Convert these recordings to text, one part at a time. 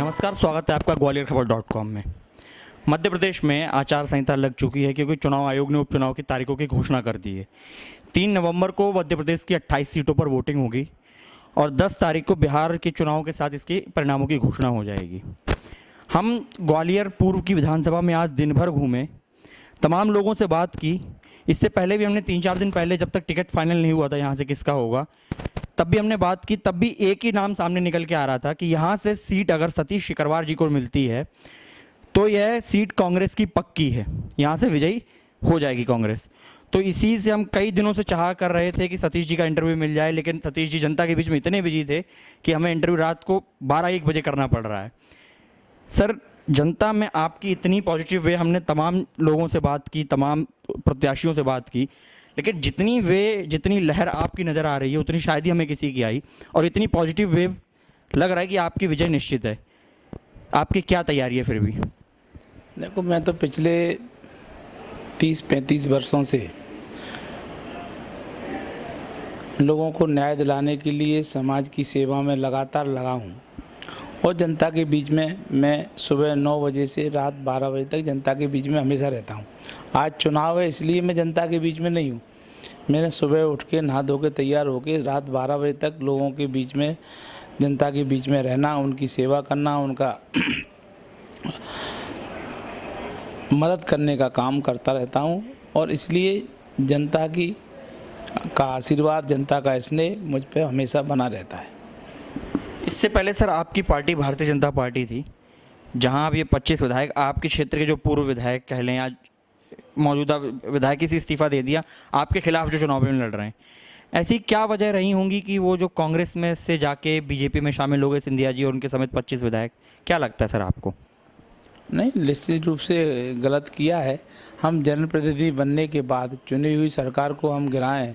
नमस्कार, स्वागत है आपका ग्वालियर-खबर.com में। मध्य प्रदेश में आचार संहिता लग चुकी है क्योंकि चुनाव आयोग ने उपचुनाव की तारीखों की घोषणा कर दी है। 3 नवंबर को मध्य प्रदेश की 28 सीटों पर वोटिंग होगी और 10 तारीख को बिहार के चुनाव के साथ इसके परिणामों की घोषणा हो जाएगी। हम ग्वालियर पूर्व की विधानसभा में आज दिन भर घूमे, तमाम लोगों से बात की। इससे पहले भी हमने 3-4 दिन पहले, जब तक टिकट फाइनल नहीं हुआ था यहाँ से किसका होगा, तब भी हमने बात की। तब भी एक ही नाम सामने निकल के आ रहा था कि यहाँ से सीट अगर सतीश शिकरवार जी को मिलती है तो यह सीट कांग्रेस की पक्की है, यहाँ से विजयी हो जाएगी कांग्रेस। तो इसी से हम कई दिनों से चाह कर रहे थे कि सतीश जी का इंटरव्यू मिल जाए, लेकिन सतीश जी जनता के बीच में इतने बिजी थे कि हमें इंटरव्यू रात को 12-1 बजे करना पड़ रहा है। सर, जनता में आपकी इतनी पॉजिटिव वे, हमने तमाम लोगों से बात की, तमाम प्रत्याशियों से बात की, लेकिन जितनी लहर आपकी नज़र आ रही है उतनी शायद ही हमें किसी की आई, और इतनी पॉजिटिव वेव लग रहा है कि आपकी विजय निश्चित है। आपकी क्या तैयारी है फिर भी? देखो, मैं तो पिछले 30-35 वर्षों से लोगों को न्याय दिलाने के लिए समाज की सेवा में लगातार लगा हूँ और जनता के बीच में मैं सुबह 9 बजे से रात 12 बजे तक जनता के बीच में हमेशा रहता हूँ। आज चुनाव है इसलिए मैं जनता के बीच में नहीं हूँ। मैंने सुबह उठ के नहा धो के तैयार होकर रात 12 बजे तक लोगों के बीच में, जनता के बीच में रहना, उनकी सेवा करना, उनका मदद करने का काम करता रहता हूँ और इसलिए जनता का आशीर्वाद, जनता का स्नेह मुझ पे हमेशा बना रहता है। इससे पहले सर आपकी पार्टी भारतीय जनता पार्टी थी, जहां अब ये 25 विधायक, आपके क्षेत्र के जो पूर्व विधायक कह लें, आज मौजूदा विधायक इसी इस्तीफा दे दिया, आपके खिलाफ जो चुनाव में लड़ रहे हैं। ऐसी क्या वजह रही होंगी कि वो जो कांग्रेस में से जाके बीजेपी में शामिल हो गए, सिंधिया जी और उनके समेत 25 विधायक? क्या लगता है सर आपको? नहीं, निश्चित रूप से गलत किया है। हम जनप्रतिनिधि बनने के बाद चुनी हुई सरकार को हम गिराएं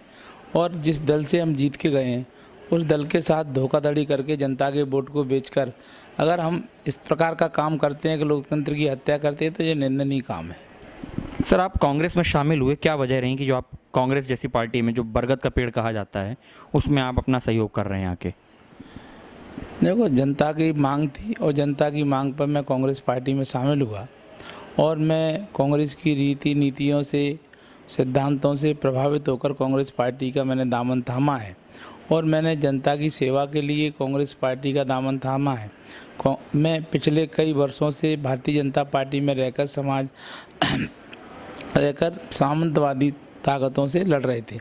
और जिस दल से हम जीत के गए हैं उस दल के साथ धोखाधड़ी करके जनता के वोट को बेचकर अगर हम इस प्रकार का काम करते हैं कि लोकतंत्र की हत्या करते हैं तो ये निंदनीय काम है। सर, आप कांग्रेस में शामिल हुए, क्या वजह रही कि जो आप कांग्रेस जैसी पार्टी में, जो बरगद का पेड़ कहा जाता है, उसमें आप अपना सहयोग कर रहे हैं आके? देखो, जनता की मांग थी और जनता की मांग पर मैं कांग्रेस पार्टी में शामिल हुआ और मैं कांग्रेस की रीति नीतियों से, सिद्धांतों से प्रभावित होकर कांग्रेस पार्टी का मैंने दामन थामा है और मैंने जनता की सेवा के लिए कांग्रेस पार्टी का दामन थामा है। मैं पिछले कई वर्षों से भारतीय जनता पार्टी में रहकर सामंतवादी ताकतों से लड़ रहे थे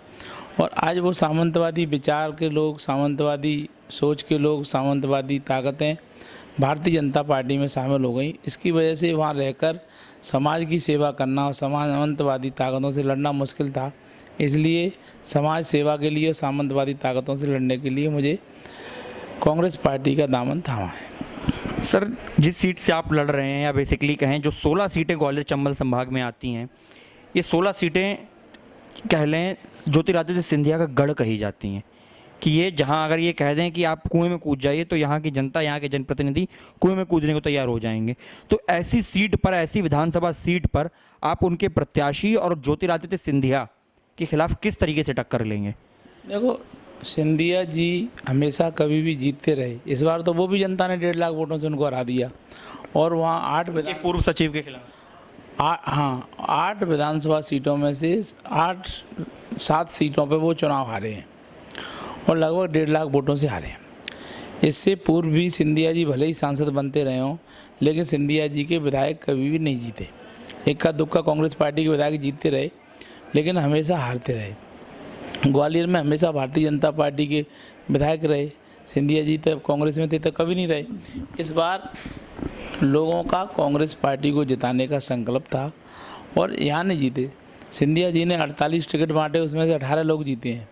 और आज वो सामंतवादी विचार के लोग, सामंतवादी सोच के लोग, सामंतवादी ताकतें भारतीय जनता पार्टी में शामिल हो गई। इसकी वजह से वहाँ रहकर समाज की सेवा करना और सामंतवादी ताकतों से लड़ना मुश्किल था। इसलिए समाज सेवा के लिए और सामंतवादी ताकतों से लड़ने के लिए मुझे कांग्रेस पार्टी का दामन थामा है। सर, जिस सीट से आप लड़ रहे हैं, या बेसिकली कहें जो 16 सीटें ग्वालियर चंबल संभाग में आती हैं, ये 16 सीटें कह लें ज्योतिरादित्य सिंधिया का गढ़ कही जाती हैं कि ये जहां अगर ये कह दें कि आप कुएं में कूद जाइए तो यहाँ की जनता, यहाँ के जनप्रतिनिधि कुएं में कूदने को तैयार हो जाएंगे। तो ऐसी सीट पर, ऐसी विधानसभा सीट पर आप उनके प्रत्याशी और ज्योतिरादित्य सिंधिया के खिलाफ किस तरीके से टक्कर लेंगे? देखो, सिंधिया जी हमेशा कभी भी जीतते रहे। इस बार तो वो भी जनता ने 1.5 लाख वोटों से उनको हरा दिया और वहाँ 8 पूर्व सचिव के खिलाफ 8 विधानसभा सीटों में से 7 सीटों पे वो चुनाव हारे हैं और लगभग 1.5 लाख वोटों से हारे हैं। इससे पूर्व भी सिंधिया जी भले ही सांसद बनते रहे हों, लेकिन सिंधिया जी के विधायक कभी भी नहीं जीते। इक्का दुक्का कांग्रेस पार्टी के विधायक जीतते रहे लेकिन हमेशा हारते रहे। ग्वालियर में हमेशा भारतीय जनता पार्टी के विधायक रहे। सिंधिया जी तब कांग्रेस में थे तो कभी नहीं रहे। इस बार लोगों का कांग्रेस पार्टी को जिताने का संकल्प था और यहाँ नहीं जीते। सिंधिया जी ने 48 टिकट बांटे, उसमें से 18 लोग जीते हैं।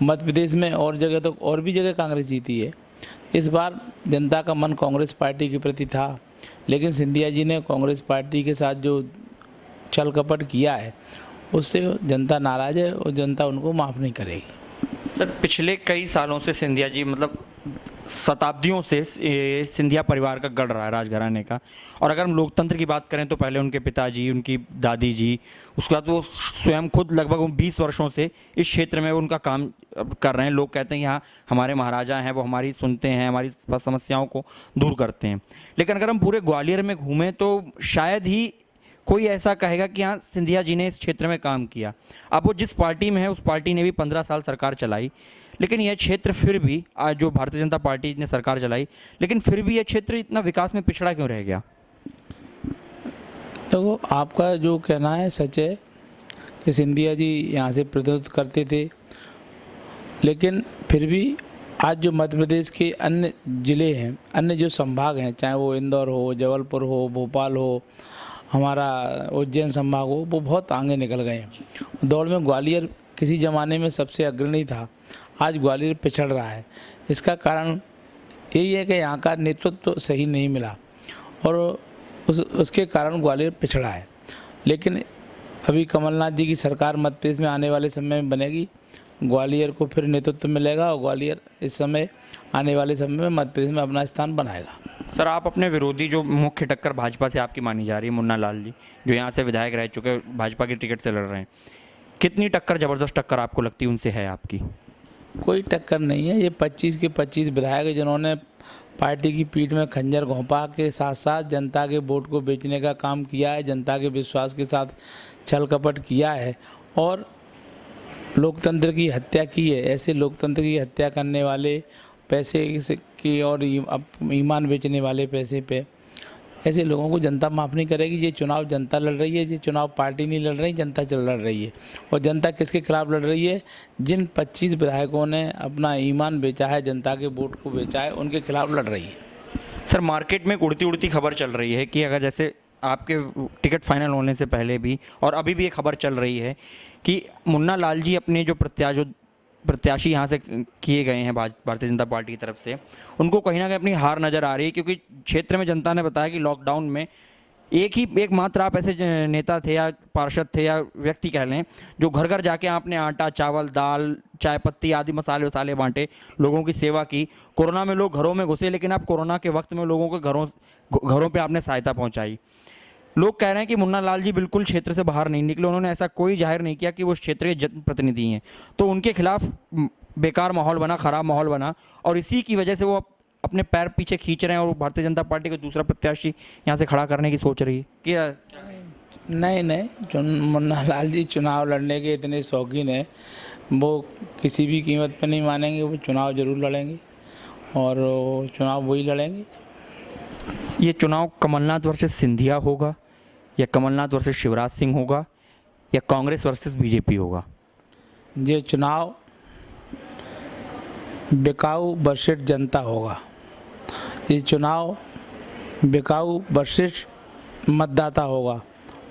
मध्य प्रदेश में और जगह तो और भी जगह कांग्रेस जीती है। इस बार जनता का मन कांग्रेस पार्टी के प्रति था, लेकिन सिंधिया जी ने कांग्रेस पार्टी के साथ जो छल कपट किया है उससे जनता नाराज़ है और जनता उनको माफ़ नहीं करेगी। सर, पिछले कई सालों से सिंधिया जी, मतलब शताब्दियों से सिंधिया परिवार का गढ़ रहा है, राजघराने का। और अगर हम लोकतंत्र की बात करें तो पहले उनके पिताजी, उनकी दादी जी, उसके बाद वो स्वयं खुद लगभग 20 वर्षों से इस क्षेत्र में उनका काम कर रहे हैं। लोग कहते हैं कि हाँ, हमारे महाराजा हैं, वो हमारी सुनते हैं, हमारी समस्याओं को दूर करते हैं। लेकिन अगर हम पूरे ग्वालियर में घूमें तो शायद ही कोई ऐसा कहेगा कि हाँ, सिंधिया जी ने इस क्षेत्र में काम किया। अब वो जिस पार्टी में है, उस पार्टी ने भी 15 साल सरकार चलाई, लेकिन यह क्षेत्र फिर भी, आज जो भारतीय जनता पार्टी ने सरकार चलाई, लेकिन फिर भी यह क्षेत्र इतना विकास में पिछड़ा क्यों रह गया? देखो, आपका जो कहना है सच है कि सिंधिया जी यहाँ से प्रतिनिधित्व करते थे, लेकिन फिर भी आज जो मध्य प्रदेश के अन्य ज़िले हैं, अन्य जो संभाग हैं, चाहे वो इंदौर हो, जबलपुर हो, भोपाल हो, हमारा उज्जैन संभाग हो, वो बहुत आगे निकल गए हैं। दौड़ में ग्वालियर किसी ज़माने में सबसे अग्रणी था, आज ग्वालियर पिछड़ रहा है। इसका कारण यही है कि यहाँ का नेतृत्व तो सही नहीं मिला और उसके कारण ग्वालियर पिछड़ा है। लेकिन अभी कमलनाथ जी की सरकार मध्य प्रदेश में आने वाले समय में बनेगी, ग्वालियर को फिर नेतृत्व मिलेगा और ग्वालियर इस समय आने वाले समय में मध्य प्रदेश में अपना स्थान बनाएगा। सर, आप अपने विरोधी, जो मुख्य टक्कर भाजपा से आपकी मानी जा रही है, मुन्ना लाल जी, जो यहाँ से विधायक रह चुके, भाजपा की टिकट से लड़ रहे हैं, कितनी टक्कर, ज़बरदस्त टक्कर आपको लगती है उनसे है आपकी? कोई टक्कर नहीं है। ये 25 के 25 विधायक हैं जिन्होंने पार्टी की पीठ में खंजर घोंपा के साथ साथ जनता के वोट को बेचने का काम किया है, जनता के विश्वास के साथ छल कपट किया है और लोकतंत्र की हत्या की है। ऐसे लोकतंत्र की हत्या करने वाले, पैसे की और ईमान बेचने वाले पैसे पे, ऐसे लोगों को जनता माफ़ नहीं करेगी। ये चुनाव जनता लड़ रही है, ये चुनाव पार्टी नहीं लड़ रही, जनता लड़ रही है। और जनता किसके खिलाफ लड़ रही है? जिन 25 विधायकों ने अपना ईमान बेचा है, जनता के वोट को बेचा है, उनके खिलाफ लड़ रही है। सर, मार्केट में एक उड़ती उड़ती खबर चल रही है कि अगर जैसे आपके टिकट फाइनल होने से पहले भी और अभी भी ये खबर चल रही है कि मुन्ना लाल जी अपने जो प्रत्याशी यहाँ से किए गए हैं भारतीय जनता पार्टी की तरफ से, उनको कहीं ना कहीं अपनी हार नज़र आ रही है, क्योंकि क्षेत्र में जनता ने बताया कि लॉकडाउन में एक मात्र आप ऐसे नेता थे या पार्षद थे या व्यक्ति कह लें, जो घर घर जाके आपने आटा, चावल, दाल, चाय पत्ती आदि मसाले वसाले बांटे, लोगों की सेवा की। कोरोना में लोग घरों में घुसे, लेकिन आप कोरोना के वक्त में लोगों के घरों पे आपने सहायता पहुंचाई। लोग कह रहे हैं कि मुन्ना लाल जी बिल्कुल क्षेत्र से बाहर नहीं निकले, उन्होंने ऐसा कोई जाहिर नहीं किया कि वो क्षेत्र के जनप्रतिनिधि हैं, तो उनके खिलाफ बेकार माहौल बना, ख़राब माहौल बना और इसी की वजह से वो अपने पैर पीछे खींच रहे हैं और भारतीय जनता पार्टी को दूसरा प्रत्याशी यहाँ से खड़ा करने की सोच रही है। क्या? नहीं, मुन्ना लाल जी चुनाव लड़ने के इतने शौकीन हैं, वो किसी भी कीमत पर नहीं मानेंगे, वो चुनाव ज़रूर लड़ेंगे और चुनाव वही लड़ेंगे। ये चुनाव कमलनाथ वर्सेस सिंधिया होगा या कमलनाथ वर्सेस शिवराज सिंह होगा या कांग्रेस वर्सेस बीजेपी होगा? ये चुनाव बिकाऊ वर्सेस जनता होगा। ये चुनाव बिकाऊ वर्सेस मतदाता होगा।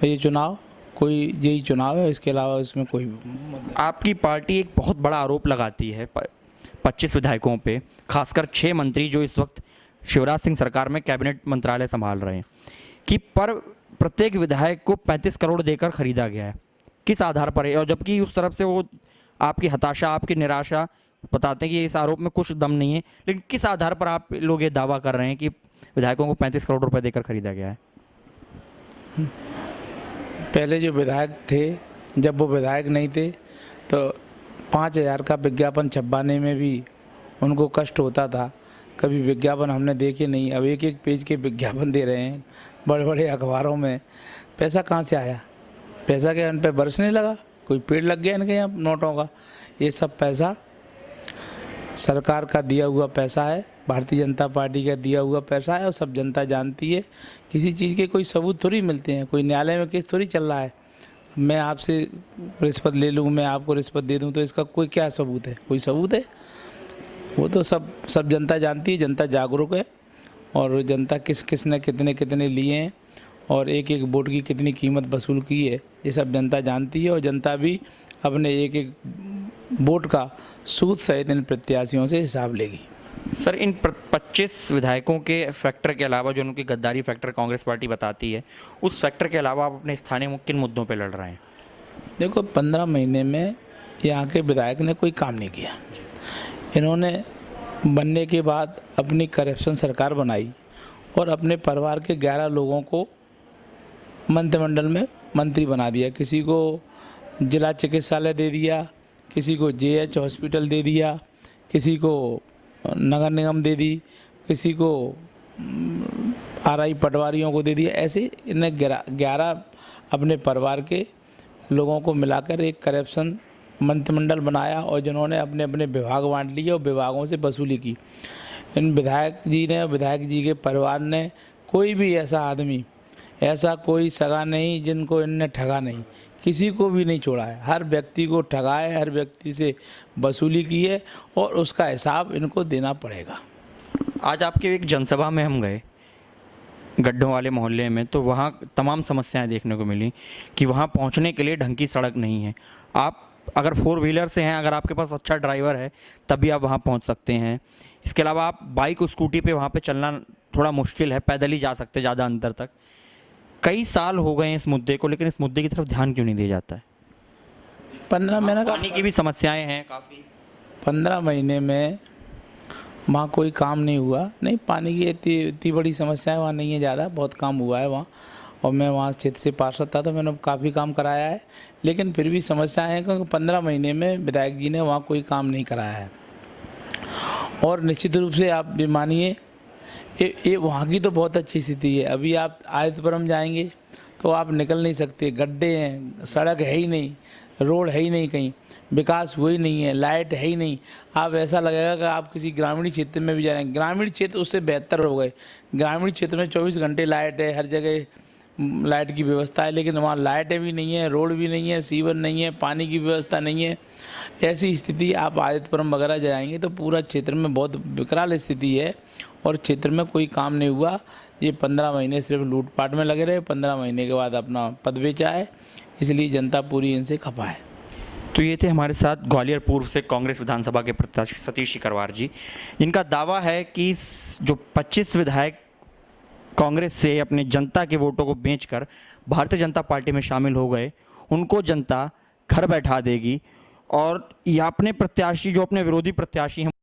ये चुनाव यही चुनाव है, इसके अलावा इसमें कोई। आपकी पार्टी एक बहुत बड़ा आरोप लगाती है 25 विधायकों पे, खासकर 6 मंत्री जो इस वक्त शिवराज सिंह सरकार में कैबिनेट मंत्रालय संभाल रहे हैं, कि प्रत्येक विधायक को 35 करोड़ देकर खरीदा गया है। किस आधार पर है? और जबकि उस तरफ से वो आपकी हताशा, आपकी निराशा बताते हैं कि इस आरोप में कुछ दम नहीं है, लेकिन किस आधार पर आप लोग ये दावा कर रहे हैं कि विधायकों को 35 करोड़ रुपए देकर खरीदा गया है? पहले जो विधायक थे, जब वो विधायक नहीं थे तो 5,000 का विज्ञापन छपवाने में भी उनको कष्ट होता था। कभी विज्ञापन हमने देखे नहीं। अब एक पेज के विज्ञापन दे रहे हैं बड़े बड़े अखबारों में। पैसा कहाँ से आया? पैसा क्या उन पर बरसने लगा? कोई पेड़ लग गया इनके यहाँ नोटों का? ये सब पैसा सरकार का दिया हुआ पैसा है, भारतीय जनता पार्टी का दिया हुआ पैसा है और सब जनता जानती है। किसी चीज़ के कोई सबूत थोड़ी मिलते हैं, कोई न्यायालय में केस थोड़ी चल रहा है। मैं आपसे रिश्वत ले लूँ, मैं आपको रिश्वत दे दूँ तो इसका कोई क्या सबूत है? कोई सबूत है? वो तो सब जनता जानती है, जनता जागरूक है और जनता किसने कितने लिए हैं और एक वोट की कितनी कीमत वसूल की है, ये सब जनता जानती है। और जनता भी अपने एक वोट का सूद सहित इन प्रत्याशियों से हिसाब लेगी। सर, इन 25 विधायकों के फैक्टर के अलावा, जो उनकी गद्दारी फैक्टर कांग्रेस पार्टी बताती है, उस फैक्टर के अलावा आप अपने स्थानीय किन मुद्दों पर लड़ रहे हैं? देखो, 15 महीने में यहाँ के विधायक ने कोई काम नहीं किया। इन्होंने बनने के बाद अपनी करप्शन सरकार बनाई और अपने परिवार के 11 लोगों को मंत्रिमंडल में मंत्री बना दिया। किसी को जिला चिकित्सालय दे दिया, किसी को जेएच हॉस्पिटल दे दिया, किसी को नगर निगम दे दी, किसी को आरआई पटवारियों को दे दिया। ऐसे इन्हें 11 अपने परिवार के लोगों को मिलाकर एक करप्शन मंत्रिमंडल बनाया और जिन्होंने अपने अपने विभाग बांट लिए और विभागों से वसूली की। इन विधायक जी ने, विधायक जी के परिवार ने, कोई भी ऐसा आदमी, ऐसा कोई सगा नहीं जिनको इनने ठगा नहीं, किसी को भी नहीं छोड़ा है। हर व्यक्ति को ठगा है, हर व्यक्ति से वसूली की है और उसका हिसाब इनको देना पड़ेगा। आज आपके एक जनसभा में हम गए गड्ढों वाले मोहल्ले में, तो वहाँ तमाम समस्याएं देखने को मिली कि वहाँ पहुँचने के लिए ढंग की सड़क नहीं है। आप अगर 4 व्हीलर से हैं, अगर आपके पास अच्छा ड्राइवर है तभी आप वहाँ पहुँच सकते हैं। इसके अलावा आप बाइक और स्कूटी पे वहाँ पे चलना थोड़ा मुश्किल है, पैदल ही जा सकते हैं ज़्यादा अंतर तक। कई साल हो गए हैं इस मुद्दे को, लेकिन इस मुद्दे की तरफ ध्यान क्यों नहीं दिया जाता है? 15 महीने का पानी की भी समस्याएं हैं काफ़ी। 15 महीने में वहाँ कोई काम नहीं हुआ। नहीं, पानी की इतनी बड़ी समस्या है वहाँ नहीं है ज़्यादा, बहुत काम हुआ है वहाँ। और मैं वहाँ क्षेत्र से पार्षद था तो मैंने काफ़ी काम कराया है, लेकिन फिर भी समस्याएं हैं क्योंकि 15 महीने में विधायक जी ने वहाँ कोई काम नहीं कराया है। और निश्चित रूप से आप भी मानिए, ये वहाँ की तो बहुत अच्छी स्थिति है। अभी आप आदित्यपुरम जाएंगे तो आप निकल नहीं सकते, गड्ढे हैं, सड़क है ही नहीं, रोड है ही नहीं, कहीं विकास हुआ ही नहीं है, लाइट है ही नहीं। आप ऐसा लगेगा कि आप किसी ग्रामीण क्षेत्र में भी जा रहे हैं। ग्रामीण क्षेत्र उससे बेहतर हो गए। ग्रामीण क्षेत्र में 24 घंटे लाइट है, हर जगह लाइट की व्यवस्था है, लेकिन वहाँ लाइटें भी नहीं है, रोड भी नहीं है, सीवर नहीं है, पानी की व्यवस्था नहीं है। ऐसी स्थिति आप आदित्यपुरम वगैरह जाएंगे तो पूरा क्षेत्र में बहुत विकराल स्थिति है और क्षेत्र में कोई काम नहीं हुआ। ये 15 महीने सिर्फ लूटपाट में लगे रहे, 15 महीने के बाद अपना पद बेचा है, इसलिए जनता पूरी इनसे खपा है। तो ये थे हमारे साथ ग्वालियर पूर्व से कांग्रेस विधानसभा के प्रत्याशी सतीश सिकरवार जी। इनका दावा है कि जो 25 विधायक कांग्रेस से अपने जनता के वोटों को बेचकर भारतीय जनता पार्टी में शामिल हो गए, उनको जनता घर बैठा देगी और ये अपने प्रत्याशी, जो अपने विरोधी प्रत्याशी हैं,